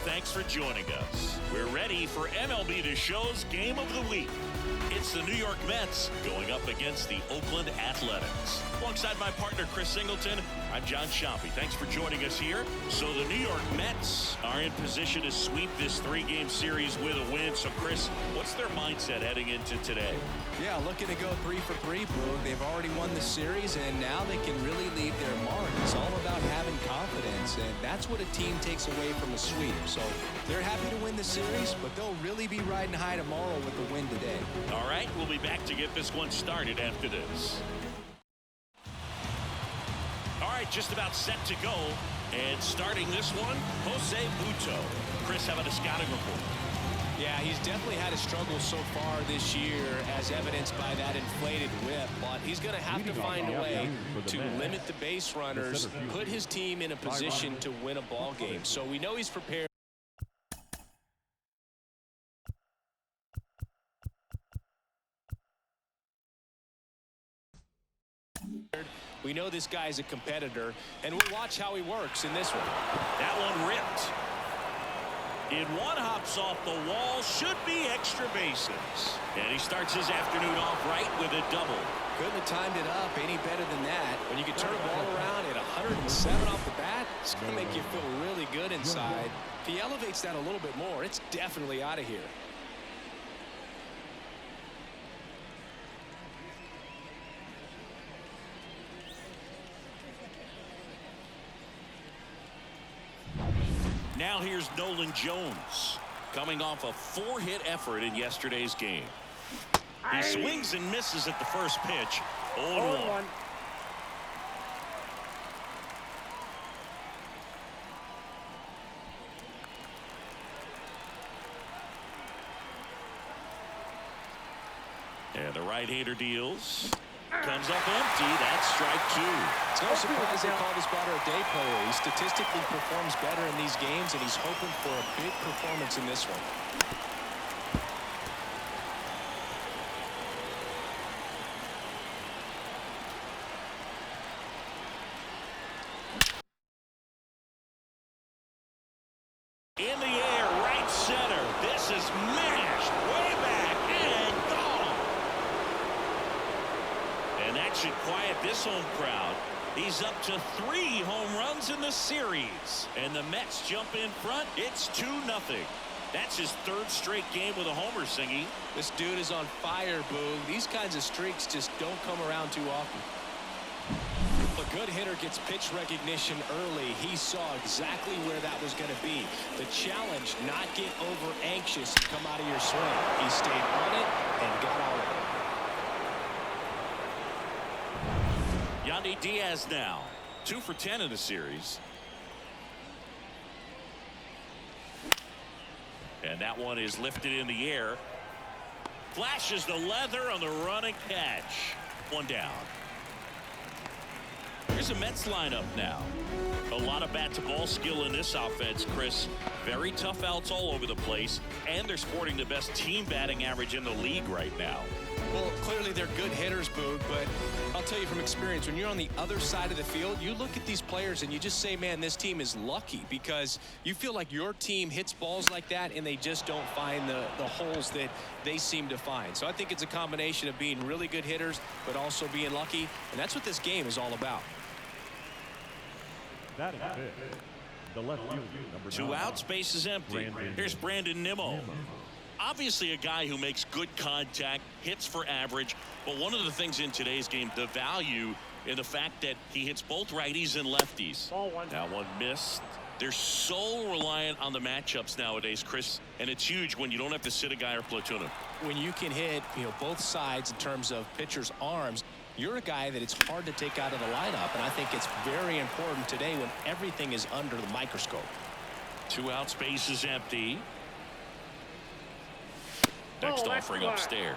thanks for joining us. We're ready for MLB The Show's Game of the Week. It's the New York Mets going up against the Oakland Athletics. Alongside my partner, Chris Singleton, I'm John Shoppy. Thanks for joining us here. So the New York Mets are in position to sweep this three-game series with a win. So, Chris, what's their mindset heading into today? Yeah, looking to go 3 for 3, Boog. They've already won the series, and now they can really leave their mark. It's all about having confidence, and that's what a team takes away from a sweep. So they're happy to win the series, but they'll really be riding high tomorrow with the win today. All right, we'll be back to get this one started after this. All right, just about set to go. And starting this one, Jose Buto. Chris, how about a scouting report? Yeah, he's definitely had a struggle so far this year, as evidenced by that inflated whip. But he's going to have to find a way to limit the base runners, put his team in a position to win a ball game. So we know he's prepared. We know this guy's a competitor, and we'll watch how he works in this one. That one ripped. In one, hops off the wall, should be extra bases. And he starts his afternoon off right with a double. Couldn't have timed it up any better than that. When you can turn a ball around at 107 off the bat, it's going to make you feel really good inside. If he elevates that a little bit more, it's definitely out of here. Now here's Nolan Jones, coming off a 4-hit effort in yesterday's game. He swings and misses at the first pitch. 0-1. And the right-hander deals. Comes up empty. That's strike 2. It's no surprise they call this batter a day player. He statistically performs better in these games, and he's hoping for a big performance in this one. In the air, right center. This is mashed way back and gone. And that should quiet this home crowd. He's up to 3 home runs in the series. And the Mets jump in front. It's 2-0. That's his 3rd straight game with a homer, Singy. This dude is on fire, Boog. These kinds of streaks just don't come around too often. A good hitter gets pitch recognition early. He saw exactly where that was going to be. The challenge, not get over anxious and come out of your swing. He stayed on it and got all of it. Yandy Diaz now 2 for 10 in the series. And that one is lifted in the air. Flashes the leather on the running catch. 1 down. Here's a Mets lineup now. A lot of bat-to-ball skill in this offense, Chris. Very tough outs all over the place, and they're sporting the best team batting average in the league right now. Well, clearly they're good hitters, Boog, but I'll tell you from experience, when you're on the other side of the field, you look at these players and you just say, man, this team is lucky, because you feel like your team hits balls like that and they just don't find the holes that they seem to find. So I think it's a combination of being really good hitters, but also being lucky, and that's what this game is all about. That is it. The left field, number 2 9. outs, base is empty. Here's Brandon Nimmo. Obviously a guy who makes good contact, hits for average, but one of the things in today's game, the value in the fact that he hits both righties and lefties. That one missed. They're so reliant on the matchups nowadays, Chris, and it's huge when you don't have to sit a guy or platoon him. When you can hit, both sides in terms of pitchers' arms, you're a guy that it's hard to take out of the lineup, and I think it's very important today when everything is under the microscope. 2 outs, base is empty. Next offering upstairs.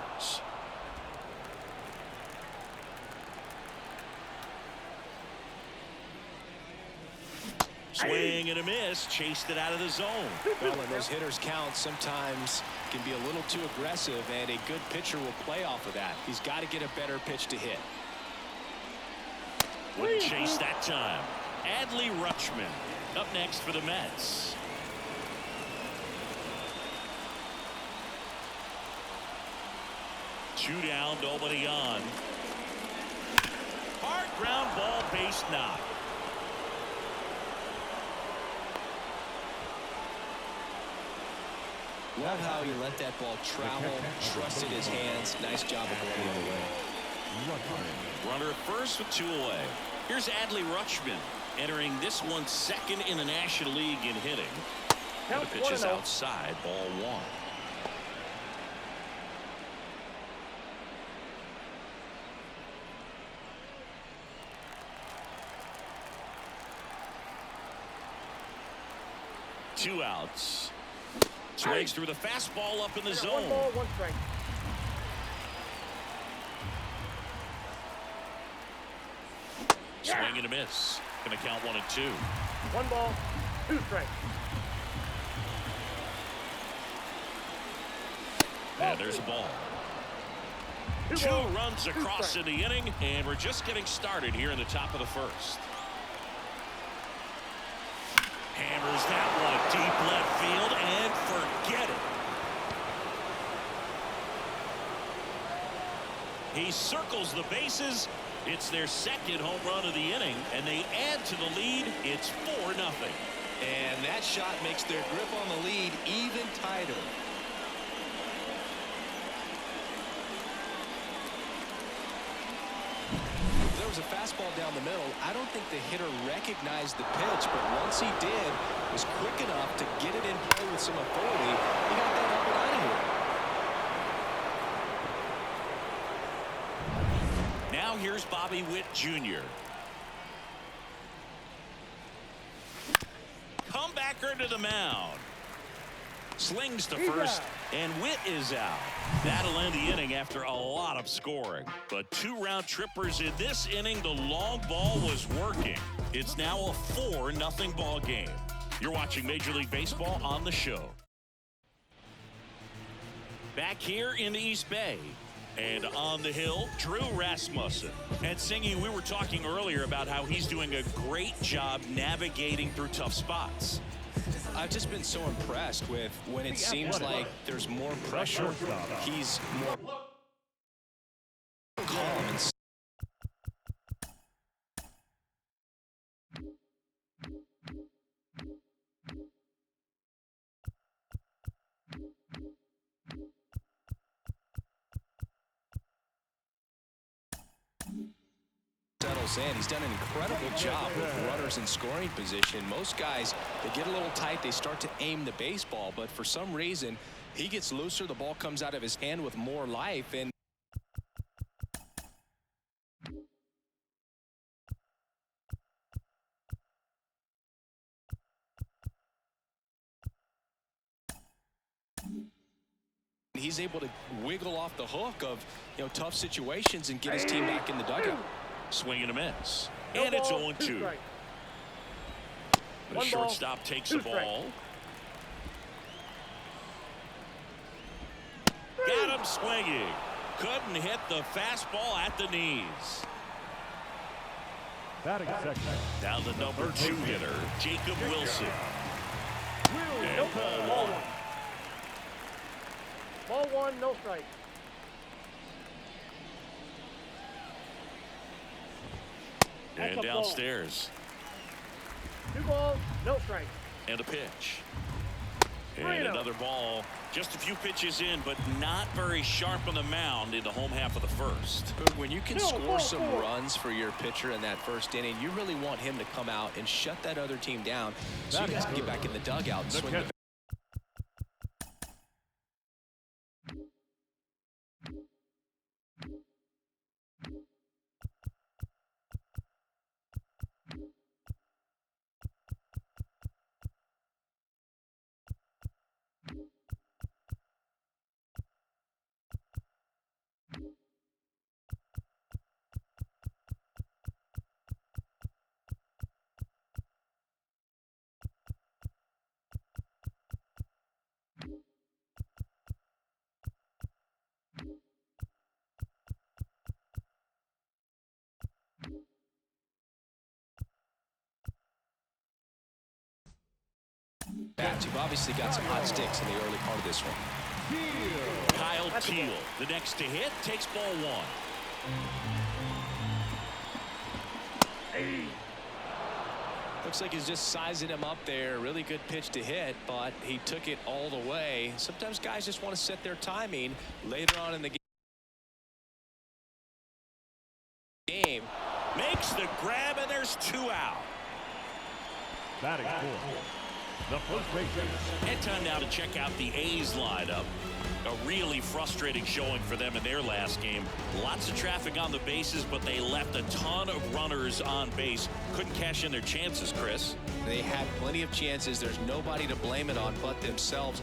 Swing and a miss, chased it out of the zone. Well, and those hitters count sometimes can be a little too aggressive, and a good pitcher will play off of that. He's got to get a better pitch to hit. Wouldn't chase that time. Adley Rutschman up next for the Mets. 2 down, nobody on. Hard ground ball, base knock. Love how he let that ball travel, trusted his hands. Nice job of going the other way. Runner at first with 2 away. Here's Adley Rutschman entering this one second in the National League in hitting. And the pitch is outside, ball 1. Two outs. Swings through the fastball up in the zone. 1 ball, 1 strike. Swing and a miss. Going to count 1 and 2. 1 ball, 2 strikes. And there's a ball. 2 runs across in the inning, and we're just getting started here in the top of the first. Hammers that one deep left field and forget it. He circles the bases. It's their second home run of the inning, and they add to the lead. It's 4-0. And that shot makes their grip on the lead even tighter. There was a fastball down the middle. I don't think the hitter recognized the pitch, but once he did, was quick enough to get it in play with some authority. He got that up and out of here. Now here's Bobby Witt Jr. Comebacker to the mound. Slings to first, and Witt is out. That'll end the inning after a lot of scoring. But 2 round trippers in this inning. The long ball was working. It's now a 4-0 ball game. You're watching Major League Baseball on the show. Back here in the East Bay. And on the hill, Drew Rasmussen. And Singy, we were talking earlier about how he's doing a great job navigating through tough spots. I've just been so impressed with when it seems like there's more pressure. He's more calm and settles in. He's done an incredible job with runners in scoring position. Most guys, they get a little tight, they start to aim the baseball, but for some reason he gets looser, the ball comes out of his hand with more life, and he's able to wiggle off the hook of tough situations and get his team back in the dugout. Swing and a miss. And it's 0-2. The shortstop takes the ball. Got him swinging. Couldn't hit the fastball at the knees. Batting second. Now the number 2 hitter, Jacob Wilson. And Ball 1. Ball 1, no strike. And downstairs. 2 balls, no strike. And a pitch. And another ball. Just a few pitches in, but not very sharp on the mound in the home half of the first. When you can score some runs for your pitcher in that first inning, you really want him to come out and shut that other team down so you guys can get back in the dugout and swing the bats. You've obviously got some hot sticks in the early part of this one. Kyle Teal, the next to hit, takes ball one. Looks like he's just sizing him up there. Really good pitch to hit, but he took it all the way. Sometimes guys just want to set their timing later on in the game. Makes the grab, and there's 2 out. Batting for the first baseman. And time now to check out the A's lineup. A really frustrating showing for them in their last game. Lots of traffic on the bases, but they left a ton of runners on base. Couldn't cash in their chances, Chris. They had plenty of chances. There's nobody to blame it on but themselves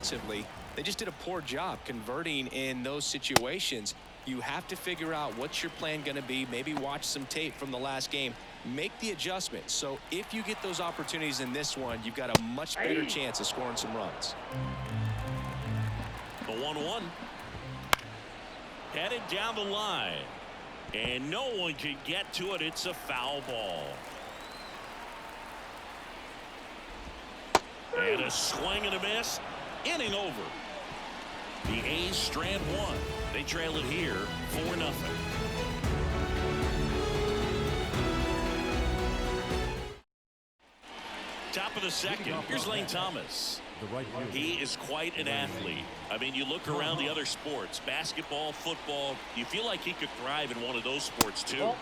offensively. They just did a poor job converting in those situations. You have to figure out what's your plan going to be. Maybe watch some tape from the last game. Make the adjustment. So if you get those opportunities in this one, you've got a much better chance of scoring some runs. The 1-1. Headed down the line. And no one can get to it. It's a foul ball. And a swing and a miss. Inning over. The A's strand one. They trail it here 4-0. Top of the second. Here's Lane Thomas. He is quite an athlete. I mean, you look around the other sports, basketball, football, you feel like he could thrive in one of those sports too.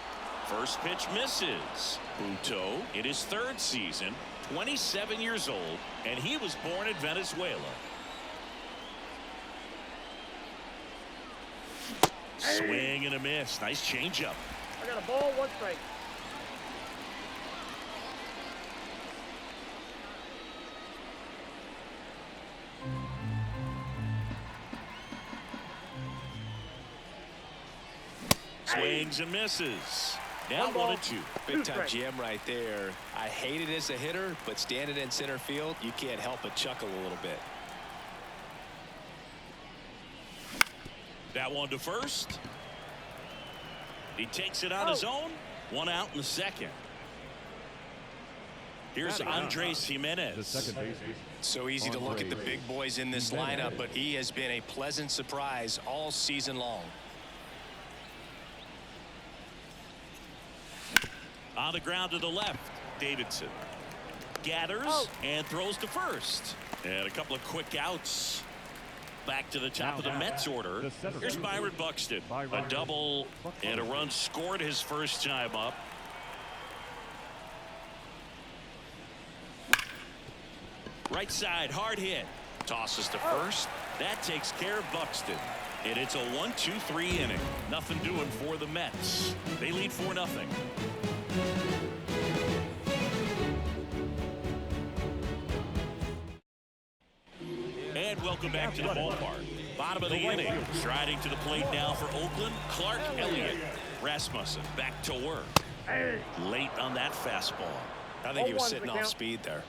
First pitch misses. Buto in his 3rd season, 27 years old, and he was born in Venezuela. Swing and a miss. Nice changeup. I got a ball, 1 strike. Swings and misses. Now 1-2. Big time jam right there. I hate it as a hitter, but standing in center field, you can't help but chuckle a little bit. That one to first. He takes it on his own. 1 out in the second. Here's Andres Jimenez. The second baseman. So easy to look at the big boys in this lineup, but he has been a pleasant surprise all season long. On the ground to the left, Davidson gathers and throws to first. And a couple of quick outs. Back to the top of the Mets order. Here's Byron Buxton. A double and a run scored his first time up. Right side, hard hit. Tosses to first. That takes care of Buxton. And it's a 1-2-3 inning. Nothing doing for the Mets. They lead 4-0. And welcome back to the ballpark. Bottom of the inning. Striding to the plate now for Oakland, Clark Elliott. Rasmussen back to work. Late on that fastball. I think he was sitting off speed there.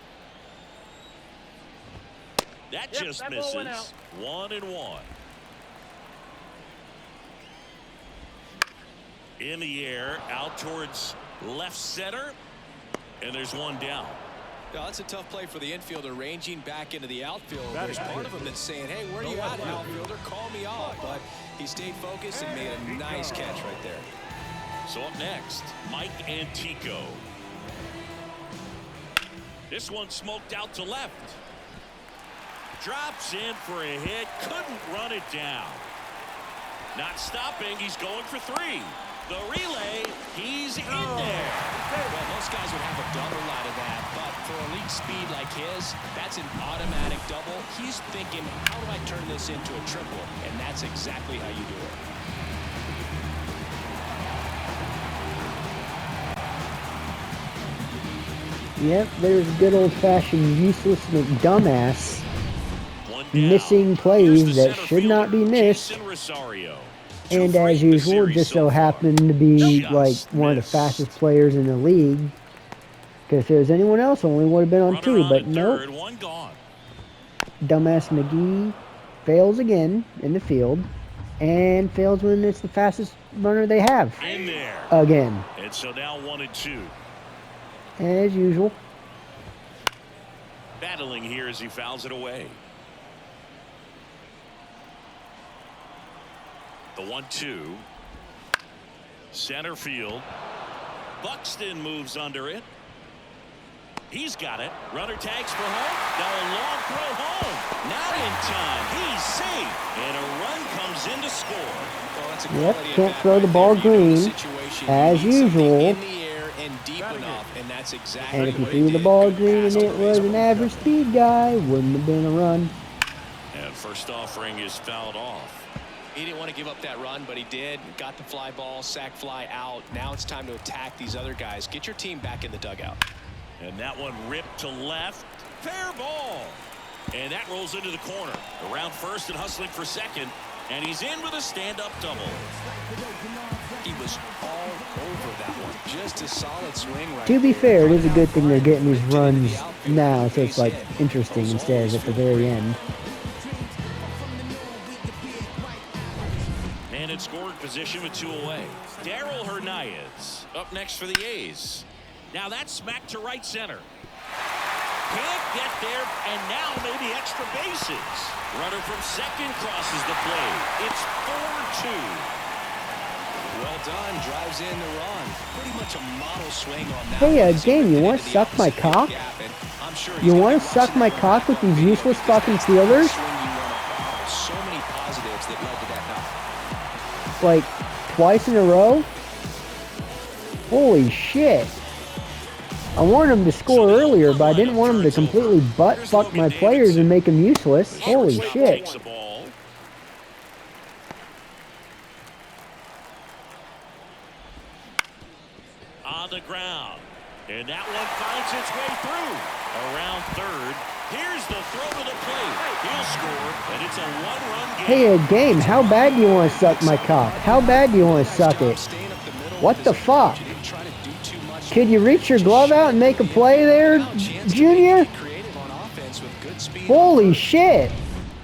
That just misses. 1-1. In the air, out towards left center. And there's one down. Now, that's a tough play for the infielder, ranging back into the outfield. There's part of him that's saying, hey, where are you at, outfielder? Call me off. But he stayed focused and made a nice catch right there. So up next, Mike Antico. This one smoked out to left. Drops in for a hit. Couldn't run it down. Not stopping. He's going for 3. The relay, he's in there. Well, most guys would have a double out of that, but for elite speed like his, that's an automatic double. He's thinking, how do I turn this into a triple? And that's exactly how you do it. Yep, there's good old-fashioned useless dumbass missing plays that should not be missed. And as usual, just so happened to be like one of the fastest players in the league. Because if there was anyone else, only would have been on 2. But nope. Dumbass McGee fails again in the field. And fails when it's the fastest runner they have. In there. Again. And so now 1-2. As usual. Battling here as he fouls it away. The 1-2. Center field. Buxton moves under it. He's got it. Runner tags for home. Now a long throw home. Not in time. He's safe. And a run comes in to score. Well, that's a Yep, can't throw the ball green as usual. In the air and deep enough, and that's exactly And if you what he threw the did. ball Good green pass and to it the was base an on average speed guy, wouldn't have been a run. And first offering is fouled off. He didn't want to give up that run, but he did. Got the fly ball, sack fly out. Now it's time to attack these other guys. Get your team back in the dugout. And that one ripped to left. Fair ball. And that rolls into the corner. Around first and hustling for second. And he's in with a stand-up double. He was all over that one. Just a solid swing right To be there. fair, it is a good thing they're getting these runs now, so it's like interesting instead of at the very end. And in scoring position with 2 away. Darryl Hernandez up next for the A's. Now that's smacked to right center. Can't get there, and now maybe extra bases. Runner from second crosses the plate. It's 4-2. Well done. Drives in the run. Pretty much a model swing on that. Hey, one. game, you want to suck my cock? I'm sure You want to suck my cock with these useless fucking fielders? So many positives that led to that knock. Like, twice in a row? Holy shit. I wanted him to score earlier, but I didn't want him to completely butt-fuck my players and make them useless. Holy shit. On the ground. And that one finds its way through. Around third. Here's the throw to the plate. He'll score, and it's a 1-run game. Hey, game, how bad do you want to suck my cock? How bad do you want to suck it? What the fuck? Could you reach your glove out and make a play there, Junior? Holy shit.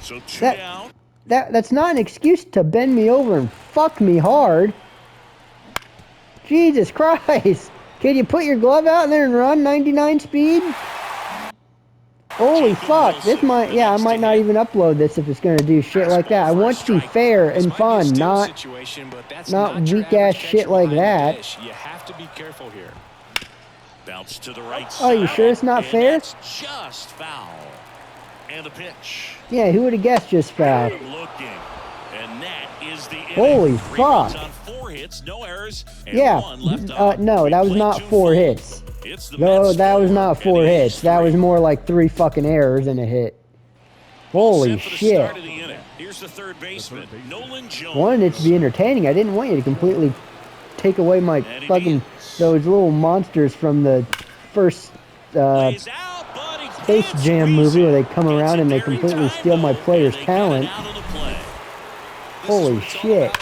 So 2 down. That's not an excuse to bend me over and fuck me hard. Jesus Christ. Can you put your glove out there and run 99 speed? Holy fuck. This might, yeah, I might not even upload this if it's going to do shit like that. I want to be fair and fun, not weak ass shit like that. You have to be careful here. Bounce to the right Oh, you side, sure it's not and fair? That's just foul. And a pitch. Yeah, who would have guessed just foul? Looking. And that is the inning. Holy 3 fuck. runs on 4 hits, no errors, and Yeah, 1 left on. no, that was We not played 2 4 full. hits. It's the No, Mets that was 4 not and 4 the hits. A's That 3. was more like 3 fucking errors and a hit. Holy Set for the shit. start of the inning. Here's the third baseman, Nolan Jones. Wanted it to be entertaining. I didn't want you to completely take away my fucking, those little monsters from the first Lays out, but he Space can't Jam squeeze movie where it. they come Gets around it and they there in completely time, steal my though, player's and they get it talent. out of the play. Holy shit.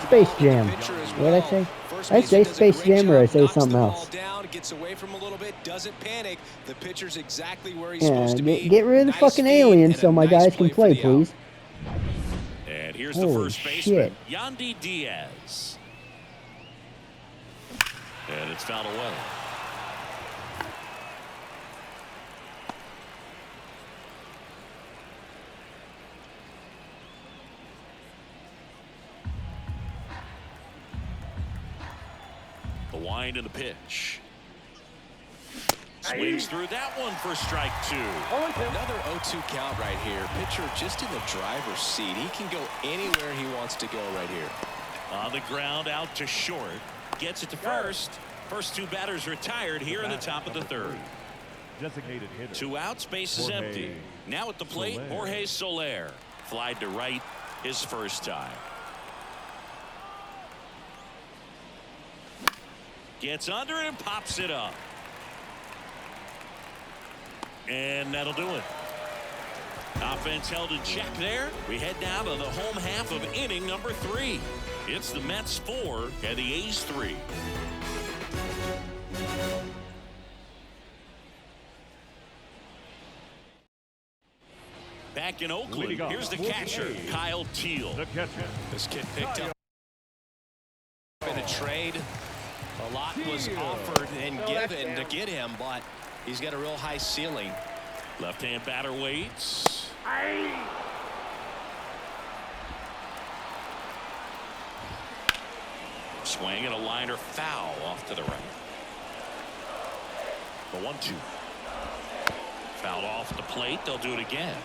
Space Jam. What did I say? Did I say Space Jam or did I say something else? Gets away from a little bit, doesn't panic. The pitcher's exactly where he's Yeah, supposed to be. get rid of the Nice fucking speed alien and so a my nice guys can play play, for the out. please. And here's the Holy first baseman, shit. Yandy Diaz. And it's fouled away. The wind and the pitch. Swings through that one for strike 2. Another 0-2 count right here. Pitcher just in the driver's seat. He can go anywhere he wants to go right here. On the ground, out to short. Gets it to first. First 2 batters retired here in the top of the 3rd. Designated hitter. 2 outs, base is empty. Now at the plate, Jorge Soler. Flied to right his first time. Gets under it and pops it up. And that'll do it. Offense held in check there. We head now to the home half of inning number 3. It's the Mets 4 and the A's 3. Back in Oakland, here's the catcher, Kyle Teal. The catcher. This kid picked up in a trade. A lot was offered and given to get him, but He's got a real high ceiling. Left-hand batter waits. Swing and a liner foul off to the right. The 1-2. Fouled off the plate. They'll do it again.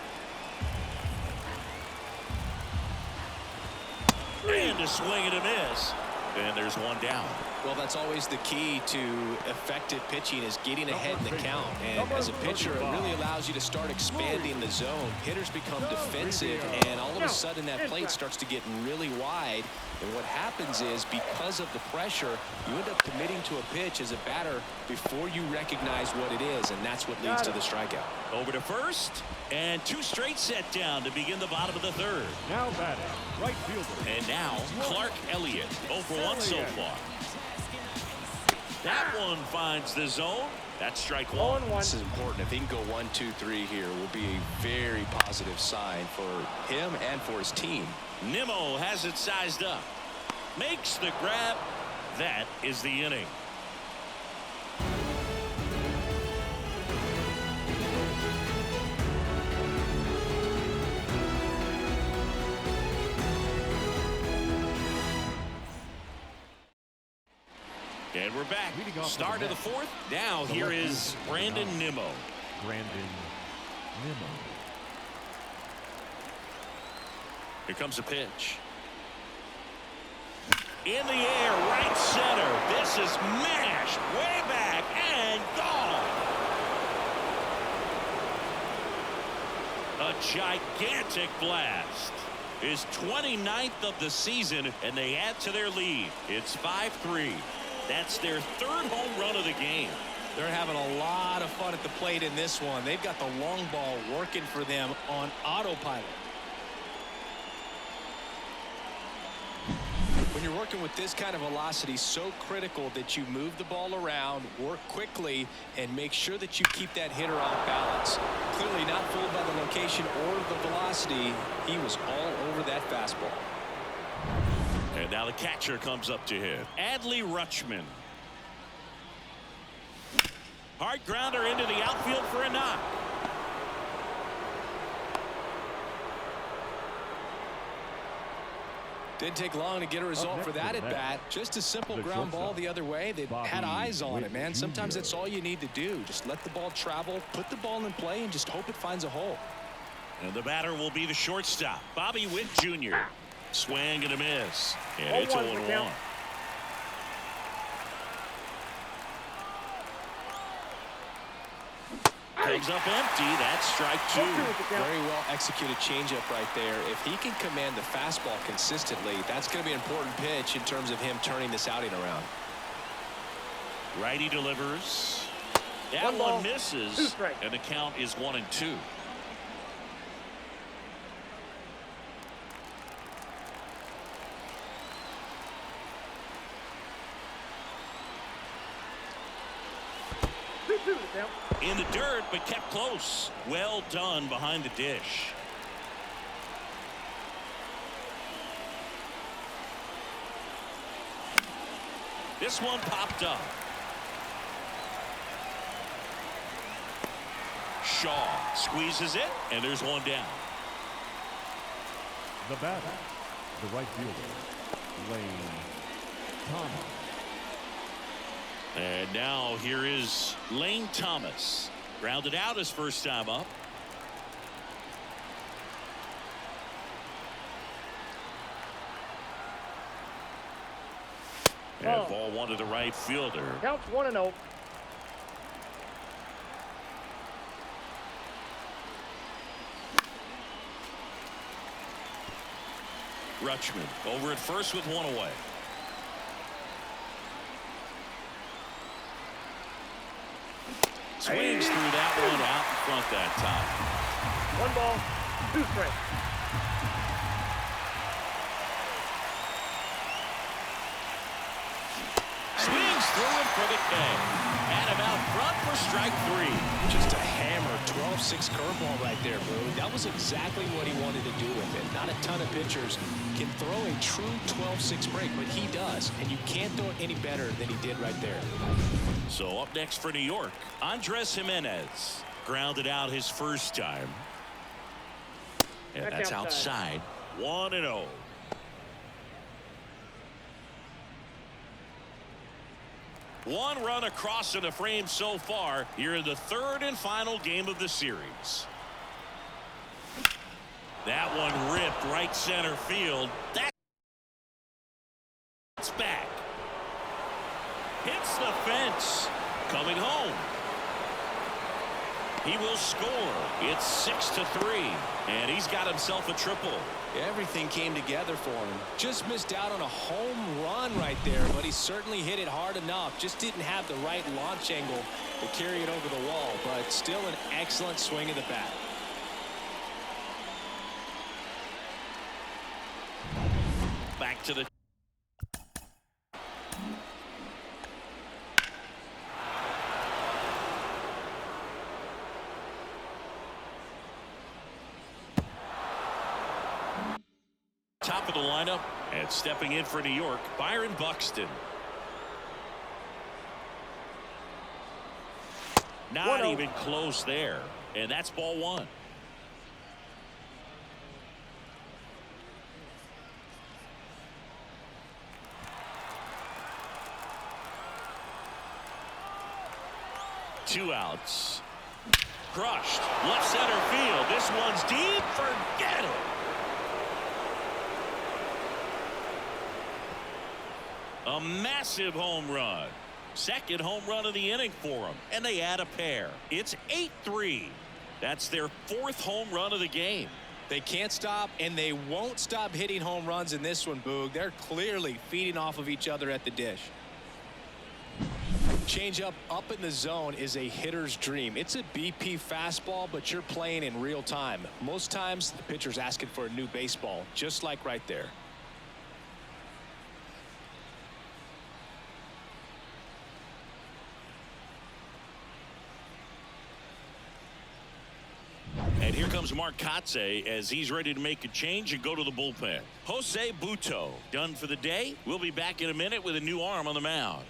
And a swing and a miss. And there's one down. Well, that's always the key to effective pitching, is getting ahead in the count. And as a pitcher, it really allows you to start expanding the zone. Hitters become defensive, and all of a sudden that plate starts to get really wide. And what happens is, because of the pressure, you end up committing to a pitch as a batter before you recognize what it is, and that's what leads to the strikeout. Over to first, and 2 straight set down to begin the bottom of the 3rd. Now batting, right fielder. And now Clark Elliott, 0 for 1 so far. That one finds the zone. That's strike 1. This is important. If he can go 1, 2, 3 here, will be a very positive sign for him and for his team. Nimmo has it sized up. Makes the grab. That is the inning. And we're back. Start of the 4th. Now here is Brandon Nimmo. Brandon Nimmo. Here comes a pitch. In the air, right center. This is mashed way back and gone. A gigantic blast. His 29th of the season, and they add to their lead. It's 5-3. That's their 3rd home run of the game. They're having a lot of fun at the plate in this one. They've got the long ball working for them on autopilot. When you're working with this kind of velocity, so critical that you move the ball around, work quickly, and make sure that you keep that hitter off balance. Clearly not fooled by the location or the velocity. He was all over that fastball. And now the catcher comes up to hit. Adley Rutschman. Hard grounder into the outfield for a knock. Didn't take long to get a result for that at bat. Just a simple ground ball the other way. They had eyes on it, man. Sometimes that's all you need to do. Just let the ball travel, put the ball in play, and just hope it finds a hole. And the batter will be the shortstop, Bobby Witt Jr. Swing and a miss. And it's 0-1. Comes up empty. That's strike 2. Very well executed changeup right there. If he can command the fastball consistently, that's going to be an important pitch in terms of him turning this outing around. Righty delivers. That one misses. And the count is 1-2. In the dirt, but kept close. Well done behind the dish. This one popped up. Shaw squeezes it, and there's one down. The batter, the right fielder, Lane Thomas. And now here is Lane Thomas. Grounded out his first time up. And ball 1 to the right fielder. Counts 1-0. Rutschman over at first with 1 away. Swings through that one out in front that time. 1 ball, 2 strikes. Swings through him for the K. Had him out front for strike 3. Just a hammer 12-6 curveball right there, Boo. That was exactly what he wanted to do with it. Not a ton of pitchers can throw a true 12-6 break, but he does, and you can't throw it any better than he did right there. So up next for New York, Andres Jimenez. Grounded out his first time. And that's outside. 1-0. One run across in the frame so far here in the third and final game of the series. That one ripped right center field. That's back. Hits the fence. Coming home. He will score. It's 6-3. And he's got himself a triple. Everything came together for him. Just missed out on a home run right there, but he certainly hit it hard enough. Just didn't have the right launch angle to carry it over the wall, but still an excellent swing of the bat. Back to the top of the lineup, and stepping in for New York, Byron Buxton. Not even close there, and that's ball 1. Two outs. Crushed. Left center field. This one's deep. Forget it. A massive home run. Second home run of the inning for them. And they add a pair. It's 8-3. That's their 4th home run of the game. They can't stop, and they won't stop hitting home runs in this one, Boog. They're clearly feeding off of each other at the dish. Changeup up in the zone is a hitter's dream. It's a BP fastball, but you're playing in real time. Most times, the pitcher's asking for a new baseball, just like right there. And here comes Mark Kotze as he's ready to make a change and go to the bullpen. Jose Buto done for the day. We'll be back in a minute with a new arm on the mound.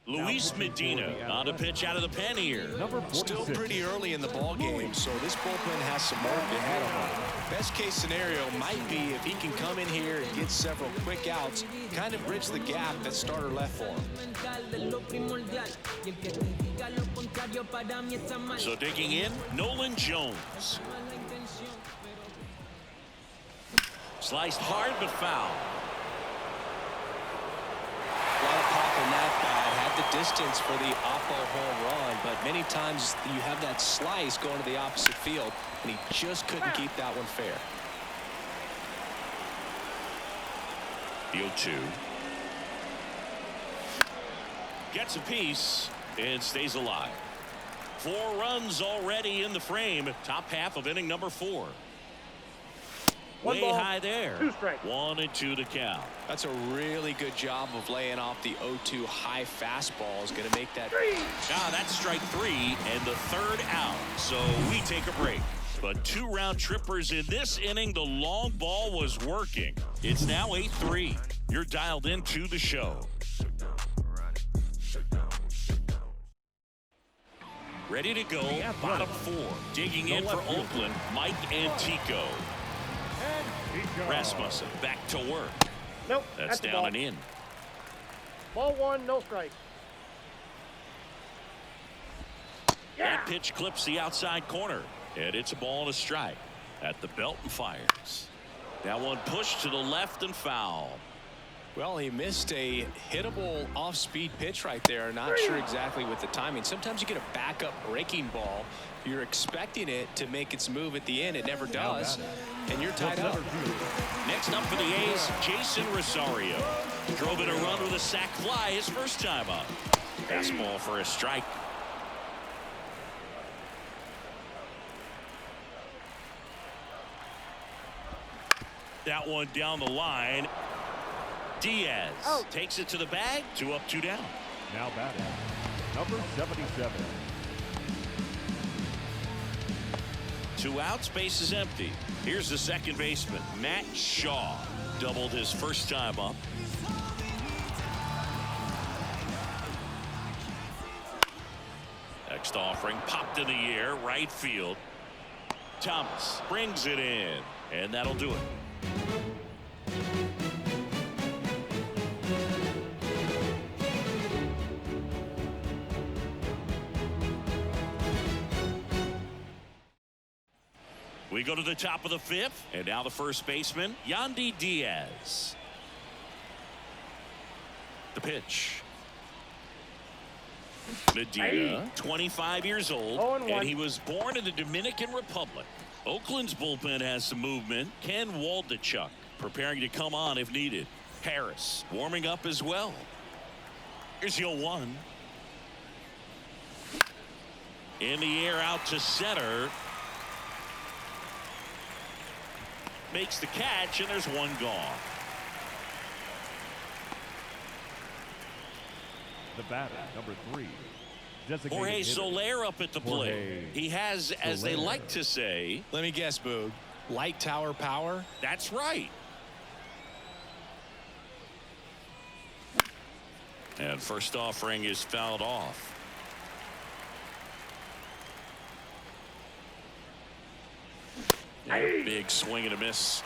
Luis Medina on a pitch out of the pen here. Still pretty early in the ball game, so this bullpen has some work ahead of him. Best case scenario might be if he can come in here and get several quick outs, kind of bridge the gap that starter left for him. So digging in, Nolan Jones. Sliced hard but foul. A lot of pop in that bat. Had the distance for the Oppo home run, but many times you have that slice going to the opposite field, and he just couldn't keep that one fair. The 0-2. Gets a piece and stays alive. 4 runs already in the frame. Top half of inning number 4. Way high there. 2 strikes. 1-2 to count. That's a really good job of laying off the 0-2 high fastball. Is going to make that. That's strike 3 and the 3rd out. So we take a break. But 2 round trippers in this inning. The long ball was working. It's now 8-3. You're dialed into the show. Ready to go. Bottom 4. Digging in for Oakland, Mike Antico. Rasmussen back to work. Nope. That's down ball. and in. Ball 1, no strike. That pitch clips the outside corner. And it's a ball and a strike. At the belt and fires. That one pushed to the left and foul. Well, he missed a hittable off-speed pitch right there. Not sure exactly with the timing. Sometimes you get a backup breaking ball. You're expecting it to make its move at the end. It never does. And you're tied up. Next up for the A's, Jason Rosario. Drove in a run with a sac fly his first time up. Fastball for a strike. That one down the line. Diaz takes it to the bag. 2 up, 2 down. Now batting, number 77. 2 outs, base is empty. Here's the second baseman, Matt Shaw. Doubled his first time up. Next offering popped in the air, right field. Thomas brings it in, and that'll do it. We go to the top of the 5th, and now the first baseman, Yandy Diaz. The pitch. Medina, 25 years old, and he was born in the Dominican Republic. Oakland's bullpen has some movement. Ken Waldachuk preparing to come on if needed. Harris warming up as well. Here's 0-1. In the air out to center. Makes the catch, and there's one gone. The batter, number 3. Jorge Soler up at the plate. He has, as they like to say, let me guess, Boog, light tower power? That's right. And first offering is fouled off. Big swing and a miss.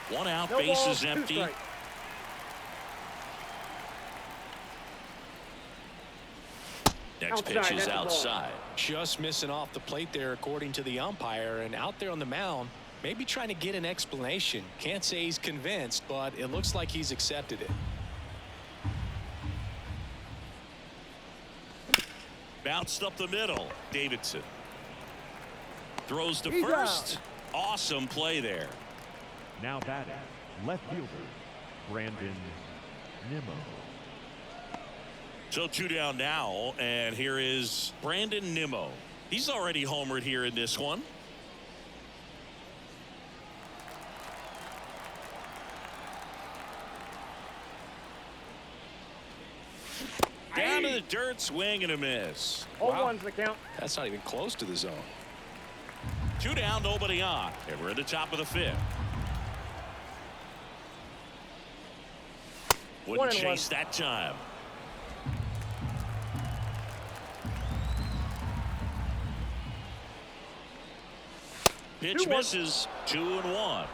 1 out, base is empty. Next pitch is outside. Just missing off the plate there, according to the umpire, and out there on the mound, maybe trying to get an explanation. Can't say he's convinced, but it looks like he's accepted it. Bounced up the middle. Davidson throws to first. Awesome play there. Now batting, left fielder, Brandon Nimmo. So 2 down now, and here is Brandon Nimmo. He's already homered here in this one. Down to the dirt, swing and a miss. 0-1's the count. That's not even close to the zone. 2 down, nobody on, and we're at the top of the 5th. Wouldn't chase that time. Pitch misses. 2-1.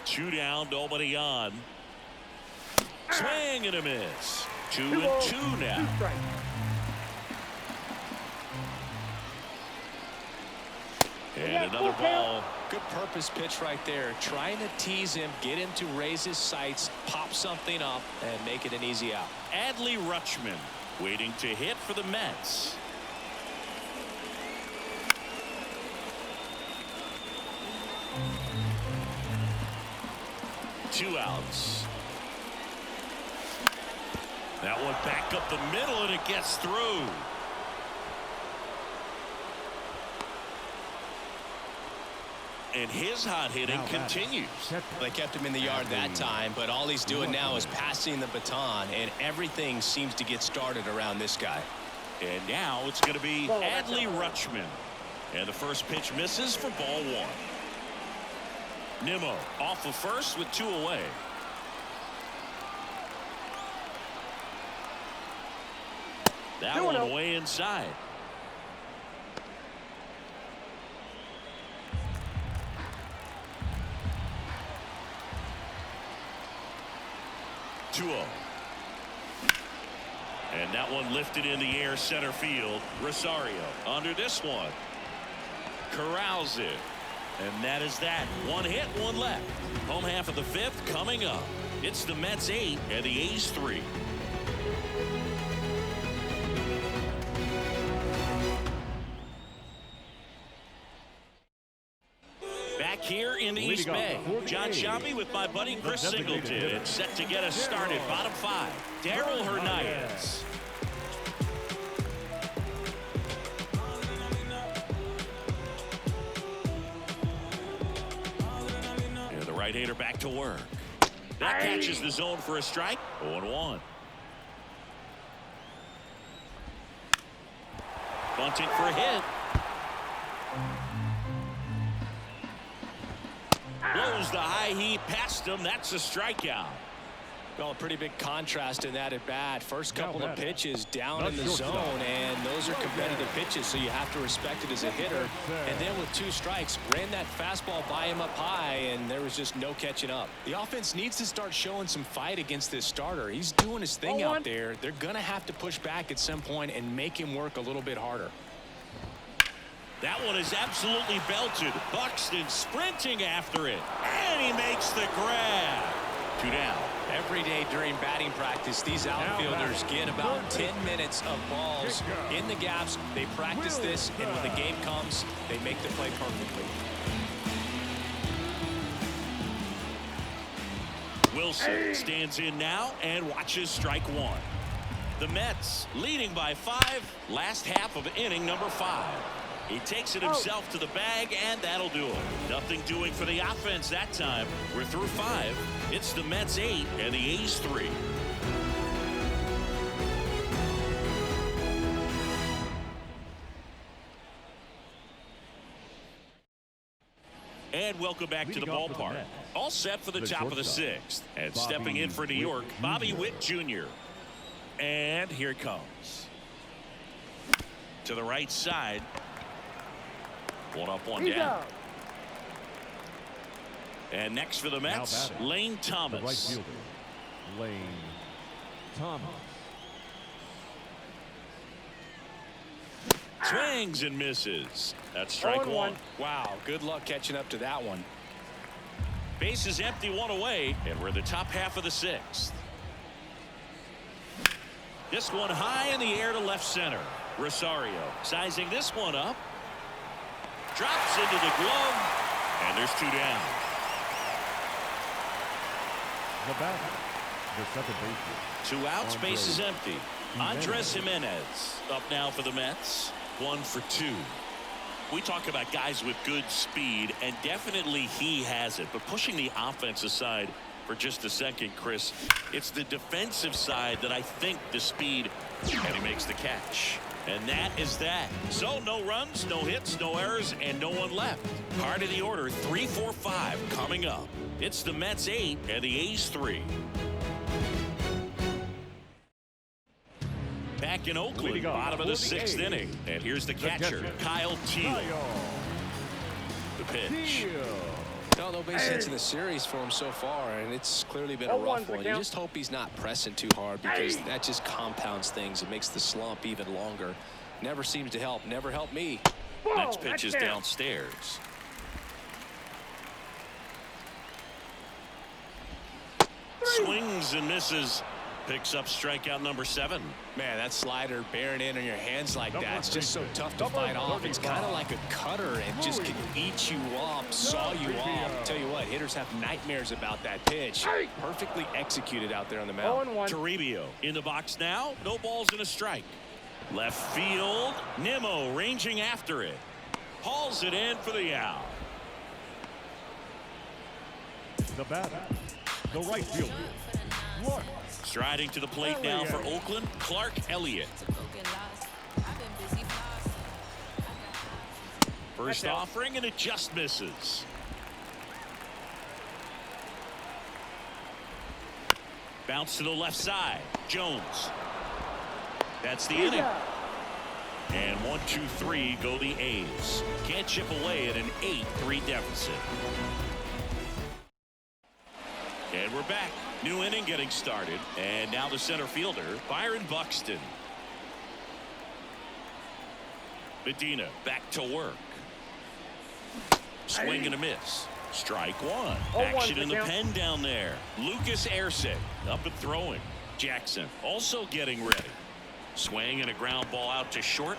2 down, nobody on. Swing and a miss. 2-2 now. And another ball. Good purpose pitch right there. Trying to tease him, get him to raise his sights, pop something up, and make it an easy out. Adley Rutschman waiting to hit for the Mets. Two outs. That one back up the middle, and it gets through. And his hot hitting continues. They kept him in the yard that time, but all he's doing now is passing the baton, and everything seems to get started around this guy. And now it's going to be Adley Rutschman. And the first pitch misses for ball 1. Nimmo off of first with 2 away. That one way inside. And that one lifted in the air center field. Rosario under this one. Corrals it. And that is that. 1 hit, 1 left. Home half of the 5th coming up. It's the Mets 8 and the A's 3. Back here in the East Bay, John Shambi with my buddy Chris Singleton. It's set to get us started. Bottom 5, Darryl Hernandez. right-hander back to work. That catches the zone for a strike. 0-1. Bunting for a hit. Blows the high heat past him. That's a strikeout. Well, a pretty big contrast in that at bat. First couple of pitches down in the zone, and those are competitive pitches, so you have to respect it as a hitter. And then with 2 strikes, ran that fastball by him up high, and there was just no catching up. The offense needs to start showing some fight against this starter. He's doing his thing out there. They're going to have to push back at some point and make him work a little bit harder. That one is absolutely belted. Buxton sprinting after it, and he makes the grab. 2 down. Every day during batting practice, these outfielders get about 10 minutes of balls in the gaps. They practice this, and when the game comes, they make the play perfectly. Wilson stands in now and watches strike 1. The Mets leading by 5, last half of inning number 5. He takes it himself to the bag, and that'll do it. Nothing doing for the offense that time. We're through 5. It's the Mets 8 and the A's 3. And welcome back to the ballpark. All set for the top of the 6th. And stepping in for New York, Bobby Witt Jr. And here it comes. To the right side. 1 up, 1 down. And next for the Mets, Lane Thomas. The right fielder, Lane Thomas. Swings and misses. That's strike 1. Wow, good luck catching up to that one. Base is empty, 1 away, and we're in the top half of the 6th. This one high in the air to left center. Rosario sizing this one up. Drops into the glove, and there's 2 down. The batter, the second baseman. 2 outs, base is empty. Andres Jimenez up now for the Mets. 1 for 2. We talk about guys with good speed, and definitely he has it. But pushing the offense aside for just a second, Chris, it's the defensive side that I think the speed, and he makes the catch. And that is that. So no runs, no hits, no errors, and no one left. Part of the order, 3, 4, 5 coming up. It's the Mets 8 and the A's 3. Back in Oakland, bottom of the 6th inning. And here's the catcher, Kyle Teal. The pitch. No base hits in the series for him so far, and it's clearly been a rough one. You just hope he's not pressing too hard, because that just compounds things. It makes the slump even longer. Never seems to help. Never helped me. Next pitch is downstairs. Swings and misses. Picks up strikeout number 7. Man, that slider bearing in on your hands like that, it's just so tough to fight off. It's kind of like a cutter. It just can eat you up, saw you off. Tell you what, hitters have nightmares about that pitch. Perfectly executed out there on the mound. Toribio in the box now. No balls and a strike. Left field. Nimmo ranging after it. Hauls it in for the out. The batter, the right fielder, Clark. Striding to the plate now for Oakland, Clark Elliott. First offering, and it just misses. Bounce to the left side. Jones. That's the inning. And 1, 2, 3 go the A's. Can't chip away at an 8-3 deficit. And we're back. New inning getting started. And now the center fielder, Byron Buxton. Medina back to work. Swing and a miss. Strike 1. Action in the pen down there. Lucas Erceg up and throwing. Jackson also getting ready. Swing and a ground ball out to short.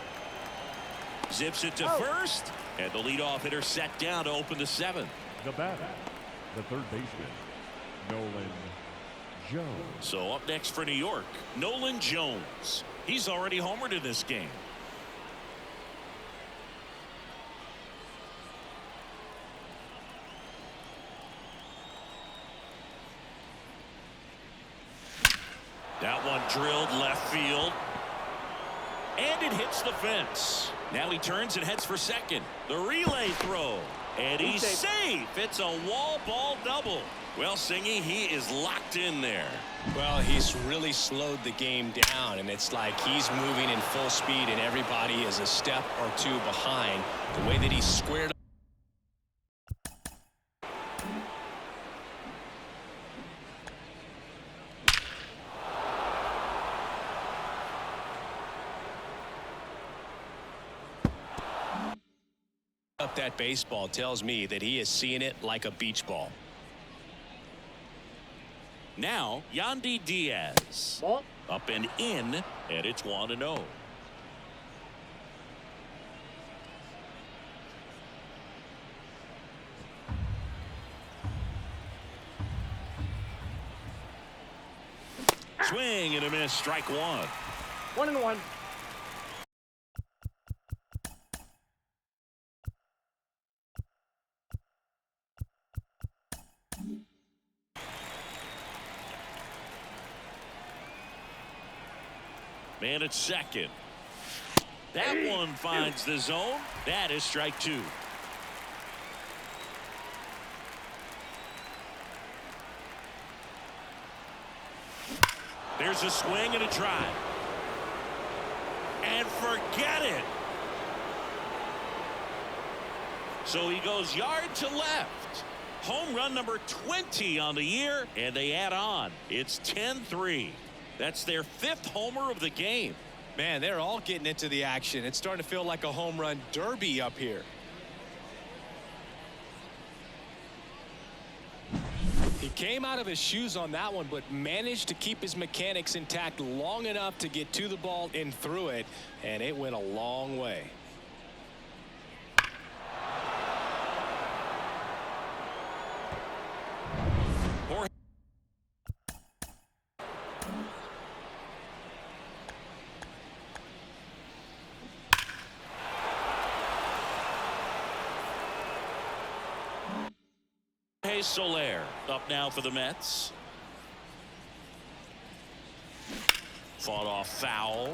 Zips it to first. And the leadoff hitter set down to open the 7th. The batter, the third baseman, Nolan Jones. So up next for New York, Nolan Jones. He's already homered in this game. one drilled left field. And it hits the fence. Now he turns and heads for second. The relay throw. And he's safe. It's a wall ball double. Well, Singy, he is locked in there. Well, he's really slowed the game down, and it's like he's moving in full speed, and everybody is a step or two behind. The way that he's squared up that baseball tells me that he is seeing it like a beach ball. Now, Yandy Diaz. Ball. Up and in, and it's 1-0. Swing and a miss, strike one. 1-1. Man at second. That one finds the zone. That is strike two. There's a swing and a drive. And forget it. So he goes yard to left. Home run number 20 on the year, and they add on. It's 10-3. That's their 5th homer of the game. Man, they're all getting into the action. It's starting to feel like a home run derby up here. He came out of his shoes on that one, but managed to keep his mechanics intact long enough to get to the ball and through it, and it went a long way. Soler up now for the Mets. Fought off foul.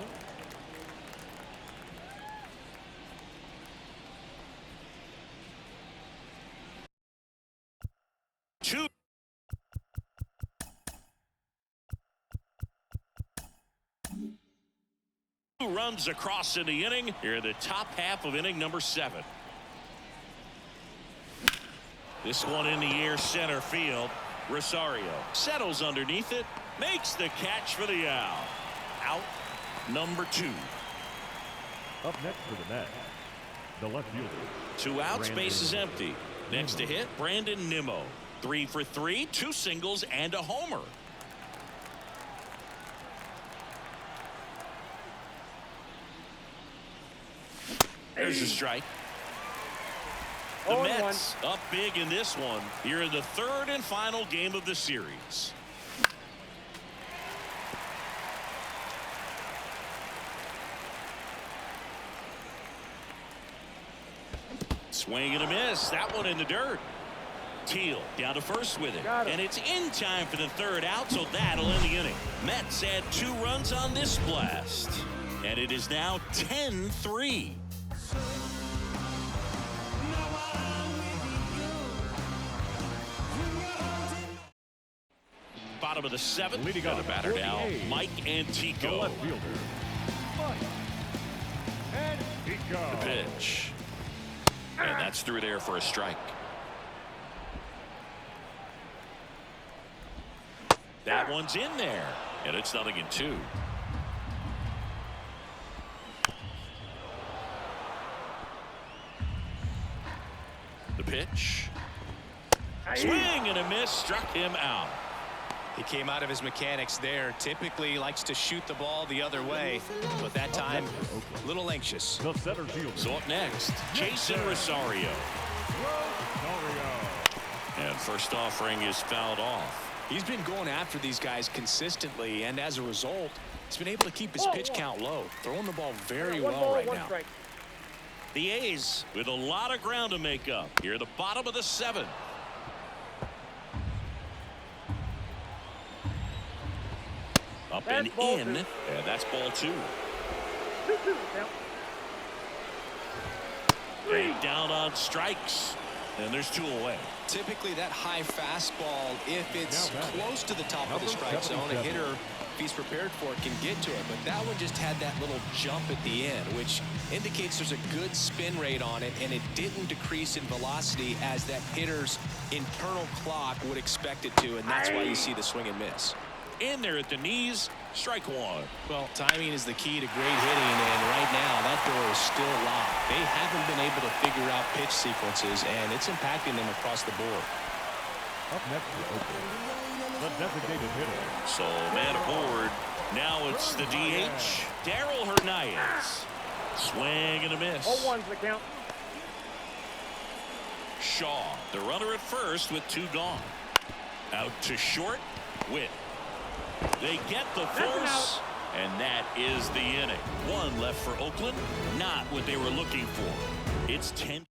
Two runs across in the inning. Here in the top half of inning number 7. This one in the air center field. Rosario settles underneath it. Makes the catch for the out. Out number 2. Up next for the Mets, the left fielder. 2 outs, base is empty. Next to hit, Brandon Nimmo. 3 for 3, 2 singles and a homer. There's a strike. The Mets up big in this one here in the 3rd and final game of the series. Swing and a miss. That one in the dirt. Teal down to first with it. And it's in time for the 3rd out, so that'll end the inning. Mets add 2 runs on this blast. And it is now 10-3. Bottom of the 7th. Leading got off a batter now, A's, Mike the Antico. left fielder, Mike Antico. The pitch. And that's through there for a strike. That one's in there. And it's 0-2. The pitch. Swing and a miss, struck him out. He came out of his mechanics there. Typically likes to shoot the ball the other way, but that time a little anxious. The center fielder. So up next, Jason Rosario. And first offering is fouled off. He's been going after these guys consistently, and as a result, he's been able to keep his pitch count low, throwing the ball very well right now. The A's with a lot of ground to make up here at the bottom of the 7th. Up That's and ball in, two. and that's ball 2. 2-2 count. And down on strikes, and there's 2 away. Typically, that high fastball, if it's Now batting, close to the top of the number strike zone, a 77. hitter, if he's prepared for it, can get to it. But that one just had that little jump at the end, which indicates there's a good spin rate on it, and it didn't decrease in velocity as that hitter's internal clock would expect it to, and that's why you see the swing and miss. In there at the knees, strike 1. Well, timing is the key to great hitting, and right now that door is still locked. They haven't been able to figure out pitch sequences, and it's impacting them across the board. Up next for Oakland, the designated hitter. So man aboard. Now it's the DH, Darryl Hernandez. Swing and a miss. 0-1's the count. Shaw, the runner at first with 2 gone. Out to short, Witt. They get the force, and that is the inning. 1 left for Oakland, not what they were looking for. It's 10.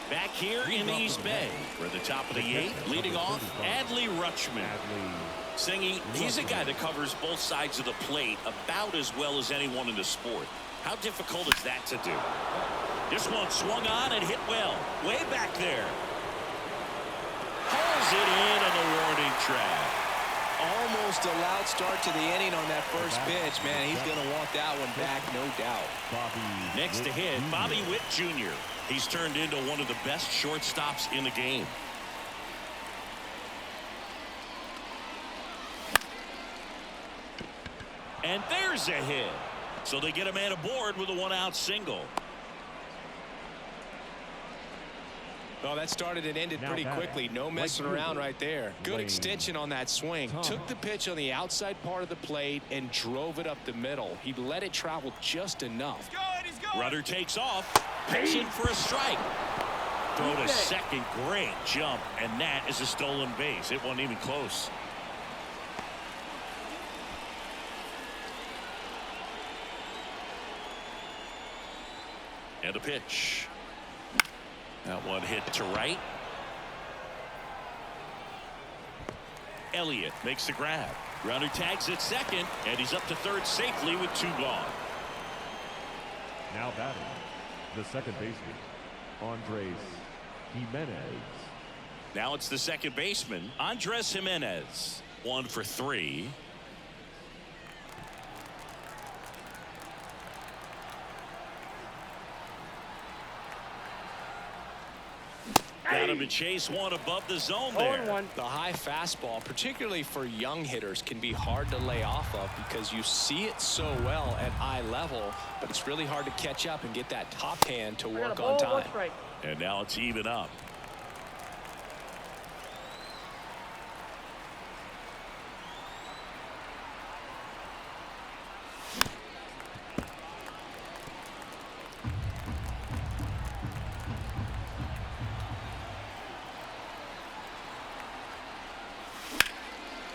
Back here in the East Bay, we're at the top of the 8th, leading off Adley Rutschman. Singy, he's a guy that covers both sides of the plate about as well as anyone in the sport. How difficult is that to do? This one swung on and hit well, way back there. Pulls it in on the warning track. Almost a loud start to the inning on that first pitch. Man, he's going to want that one back, no doubt. Next to hit, Bobby Witt Jr. He's turned into one of the best shortstops in the game. And there's a hit. So they get a man aboard with a 1-out single. Well, that started and ended pretty quickly. No messing around right there. Good extension on that swing. Took the pitch on the outside part of the plate and drove it up the middle. He let it travel just enough. Runner takes off. Pitching for a strike. Throw to second. Great jump. And that is a stolen base. It wasn't even close. And a pitch. That one hit to right. Elliott makes the grab. Runner tags at second, and he's up to third safely with 2 gone. Now batting, the second baseman, Andres Jimenez. Now it's the second baseman, Andres Jimenez. 1 for 3. Got him to chase one above the zone there. 0-1. The high fastball, particularly for young hitters, can be hard to lay off of because you see it so well at eye level, but it's really hard to catch up and get that top hand to work on time. And now it's even up.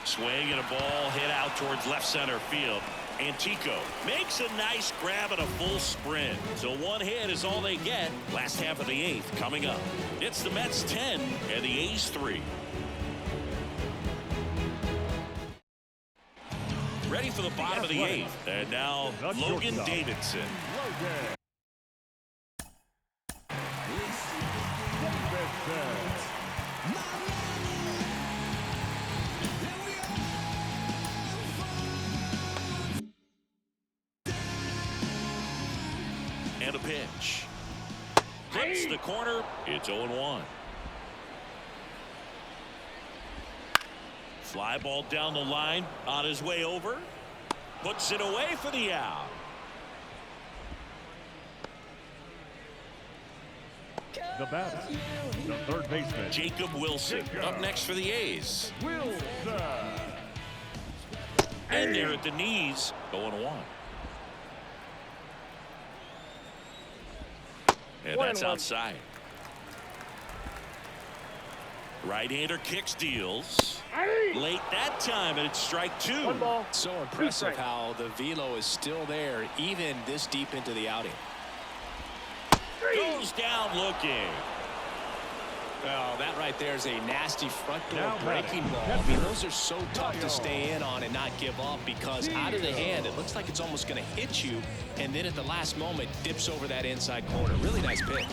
Swing and a ball hit out towards left center field. Antico makes a nice grab and a full sprint. So 1 hit is all they get. Last half of the 8th coming up. It's the Mets 10 and the A's 3. Ready for the bottom of the 8th. And now Logan Davidson. And a pitch. Clips the corner. It's 0-1. Fly ball down the line on his way over. Puts it away for the out. The batter, the third baseman, Jacob Wilson up next for the A's. In there at the knees. 0-1. And that's outside. Right-hander kicks, deals. Late that time, and it's strike 2. 1 ball. So impressive how the velo is still there even this deep into the outing. Goes down looking. Oh, that right there is a nasty front door Now breaking batting. ball. I mean, those are so tough to stay in on and not give up because out of the hand, it looks like it's almost going to hit you, and then at the last moment, dips over that inside corner. Really nice pitch.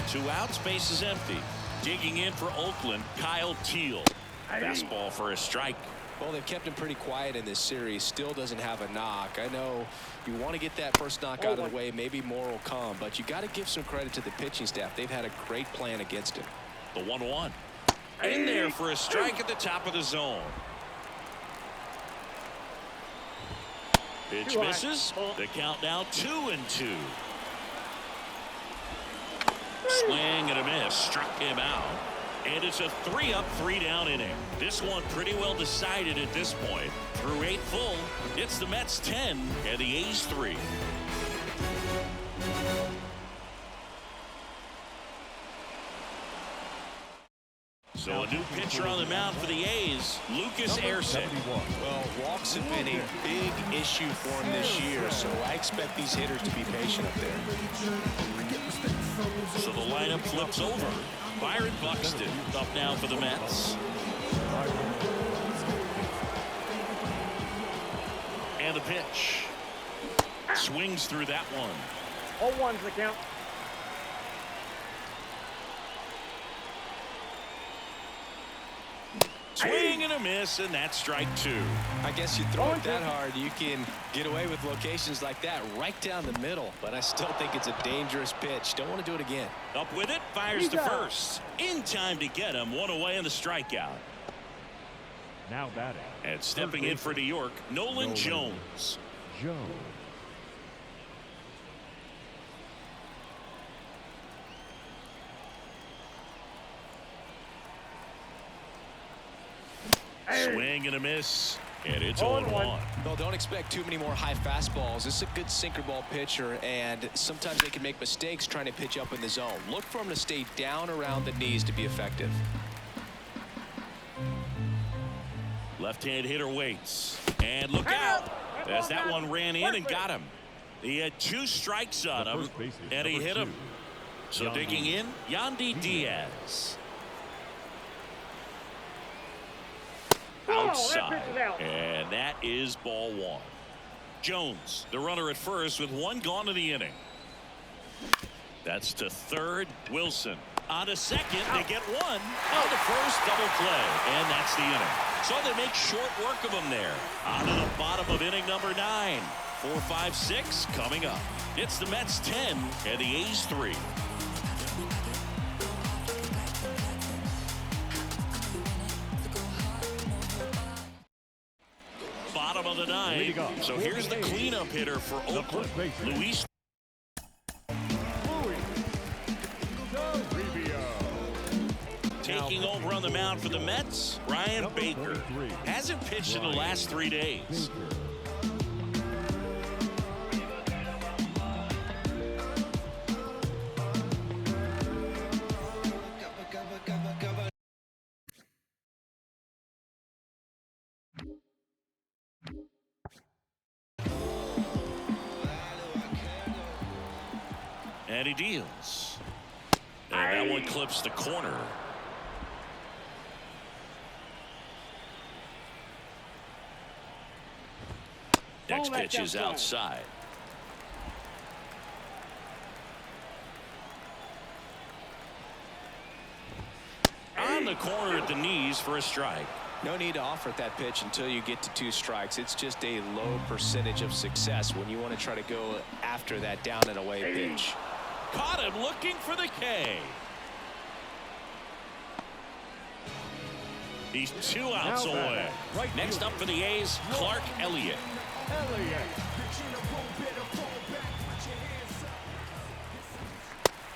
2 outs, base is empty. Digging in for Oakland, Kyle Teal. Fastball for a strike. Well, they've kept him pretty quiet in this series. Still doesn't have a knock. I know you want to get that first knock out of the way. Maybe more will come, but you got to give some credit to the pitching staff. They've had a great plan against him. The 1-1. In there for a strike at the top of the zone. Pitch misses. The count now 2-2. Swing and a miss. Struck him out. And it's a 3-up, 3-down inning. This one pretty well decided at this point. Through 8 full, it's the Mets 10 and the A's 3. So a new pitcher on the mound for the A's, Lucas Erceg. Well, walks have been a big issue for him this year, so I expect these hitters to be patient up there. So the lineup flips over. Byron Buxton up now for the Mets. And the pitch. Swings through that one. 0-1's the count. Swing and a miss, and that's strike 2. I guess you throw it that hard, you can get away with locations like that right down the middle, but I still think it's a dangerous pitch. Don't want to do it again. Up with it, fires to first. In time to get him, 1 away on the strikeout. Now batting. And stepping in for New York, Nolan Jones. Swing and a miss, and it's 0-1. Well, don't expect too many more high fastballs. This is a good sinker ball pitcher, and sometimes they can make mistakes trying to pitch up in the zone. Look for him to stay down around the knees to be effective. Left-hand hitter waits, and look out as that one ran in and got him. He had 2 strikes on him, and he hit him. So digging in, Yandy Diaz. Outside, and that is ball 1. Jones, the runner at first with 1 gone in the inning. That's to third. Wilson on to second. They get 1 on the first, double play, and that's the inning. So they make short work of them there. On to the bottom of inning number 9. 4, 5, 6 coming up. It's the Mets 10 and the A's 3. Bottom of the 9. So here's the cleanup hitter for Oakland, Luis. Taking over on the mound for the Mets, Ryan Baker. Hasn't pitched in the last 3 days. And he deals. And that one clips the corner. Next pitch is outside. On the corner at the knees for a strike. No need to offer that pitch until you get to 2 strikes. It's just a low percentage of success when you want to try to go after that down and away pitch. Caught him looking for the K. He's 2 outs away. Next up for the A's, Clark Elliott.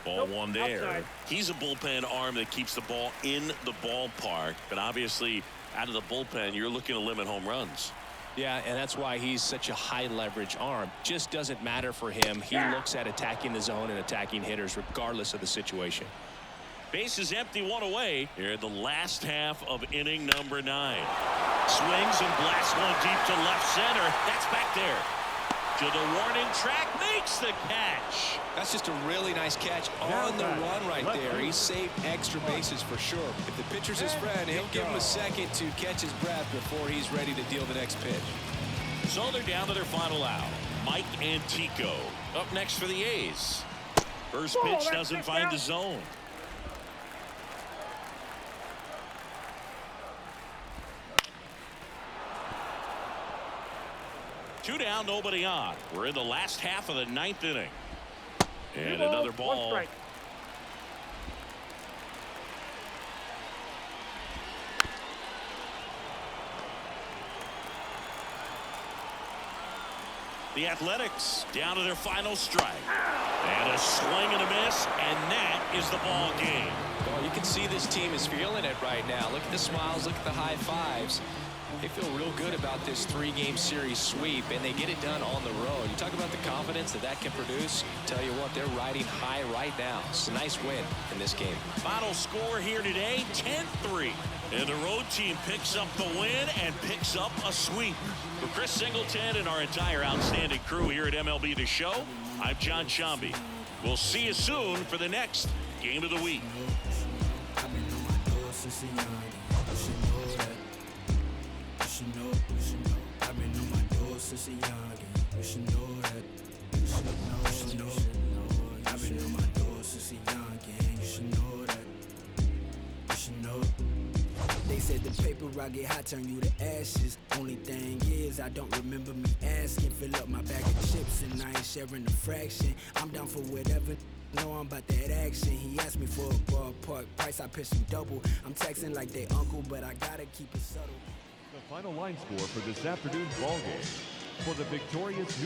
Ball 1 there. He's a bullpen arm that keeps the ball in the ballpark, but obviously out of the bullpen you're looking to limit home runs. Yeah, and that's why he's such a high leverage arm. Just doesn't matter for him. He looks at attacking the zone and attacking hitters regardless of the situation. Base is empty, 1 away here in the last half of inning number 9. Swings and blasts one deep to left center. That's back there. To the warning track, makes the catch. That's just a really nice catch on the run right there. He saved extra bases for sure. If the pitcher's his friend, he'll give him a second to catch his breath before he's ready to deal the next pitch. So they're down to their final out. Mike Antico up next for the A's. First pitch doesn't find the zone. Two down, nobody on. We're in the last half of the ninth inning. And another ball. The Athletics down to their final strike. And a swing and a miss, and that is the ball game. Well, you can see this team is feeling it right now. Look at the smiles, look at the high fives. They feel real good about this 3-game series sweep, and they get it done on the road. You talk about the confidence that can produce. Tell you what, they're riding high right now. It's a nice win in this game. Final score here today, 10-3. And the road team picks up the win and picks up a sweep. For Chris Singleton and our entire outstanding crew here at MLB The Show, I'm John Shambi. We'll see you soon for the next Game of the Week. I've been on my door since a youngin'. You should know that. You should know. I've been on my door since a youngin'. You should know that. You should know. They said the paper I get hot turn you to ashes. Only thing is I don't remember me asking. Fill up my bag of chips and I ain't sharing a fraction. I'm down for whatever. Know I'm about that action. He asked me for a ballpark price. I pitched him double. I'm texting like they uncle, but I gotta keep it subtle. The final line score for this afternoon's ball game. For the victorious New